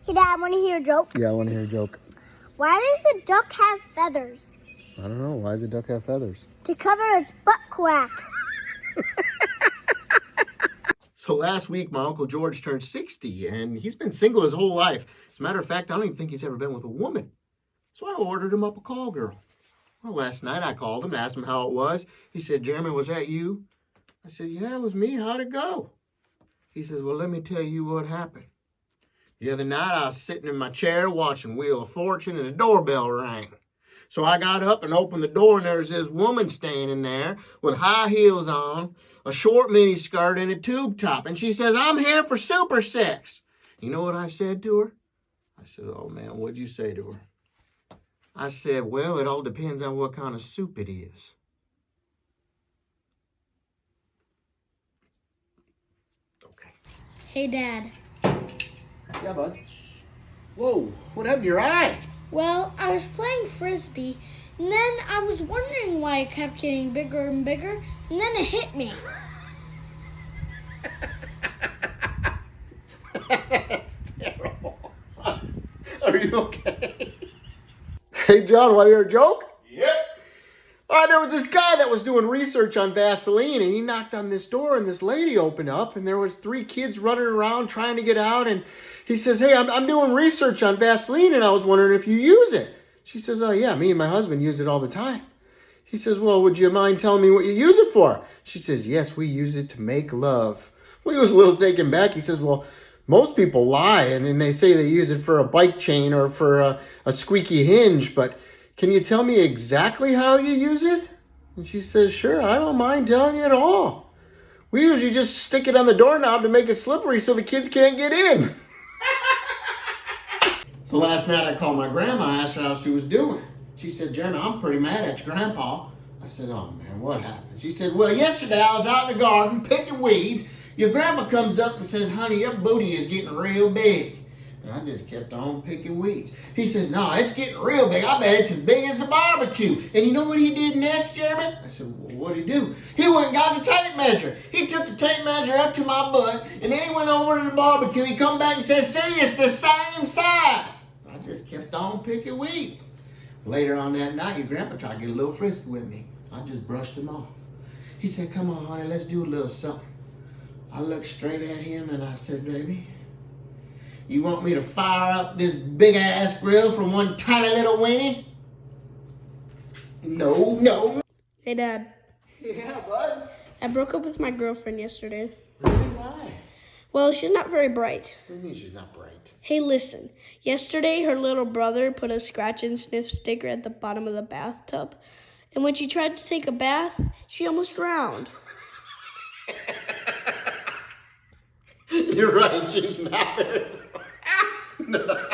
Hey, Dad, want to hear a joke? Yeah, I want to hear a joke. Why does a duck have feathers? I don't know. Why does a duck have feathers? To cover its butt quack. So last week, my Uncle George turned 60, and he's been single his whole life. As a matter of fact, I don't even think he's ever been with a woman. So I ordered him up a call girl. Well, last night I called him, asked him how it was. He said, "Jeremy, was that you?" I said, "Yeah, it was me. How'd it go?" He says, "Well, let me tell you what happened. The other night I was sitting in my chair watching Wheel of Fortune, and the doorbell rang. So I got up and opened the door, and there's this woman standing there with high heels on, a short mini skirt, and a tube top. And she says, 'I'm here for super sex.' You know what I said to her? I said, 'Oh, man, what'd you say to her?' I said, 'Well, it all depends on what kind of soup it is.'" Okay. Hey, Dad. Yeah, bud. Whoa, what happened to your eye? Well, I was playing Frisbee, and then I was wondering why it kept getting bigger and bigger, and then it hit me. That's terrible. Are you okay? Hey, John, want to hear a joke? Yep. There was this guy that was doing research on Vaseline, and he knocked on this door, and this lady opened up, and there was 3 kids running around trying to get out, and he says, "Hey, I'm doing research on Vaseline, and I was wondering if you use it." She says, "Oh, yeah, me and my husband use it all the time." He says, "Well, would you mind telling me what you use it for?" She says, "Yes, we use it to make love." Well, he was a little taken back. He says, "Well, most people lie, and then they say they use it for a bike chain or for a squeaky hinge, but can you tell me exactly how you use it?" And she says, "Sure, I don't mind telling you at all. We usually just stick it on the doorknob to make it slippery so the kids can't get in." So last night I called my grandma, asked her how she was doing. She said, "Jeremy, I'm pretty mad at your grandpa." I said, "Oh, man, what happened?" She said, "Well, yesterday I was out in the garden picking weeds. Your grandpa comes up and says, 'Honey, your booty is getting real big.' And I just kept on picking weeds. He says, 'No, it's getting real big. I bet it's as big as the barbecue.' And you know what he did next, Jeremy?" I said, "Well, what'd he do?" "He went and got the tape measure. He took the tape measure up to my butt, and then he went over to the barbecue. He come back and said, 'See, it's the same size.'" I just kept on picking weeds. Later on that night, your grandpa tried to get a little frisky with me. I just brushed him off. He said, "Come on, honey, let's do a little something." I looked straight at him and I said, "Baby, you want me to fire up this big-ass grill from one tiny little weenie?" No. Hey, Dad. Yeah, bud. I broke up with my girlfriend yesterday. Really? Why? Well, she's not very bright. What do you mean she's not bright? Hey, listen. Yesterday, her little brother put a scratch and sniff sticker at the bottom of the bathtub. And when she tried to take a bath, she almost drowned. You're right, she's not very bright. No.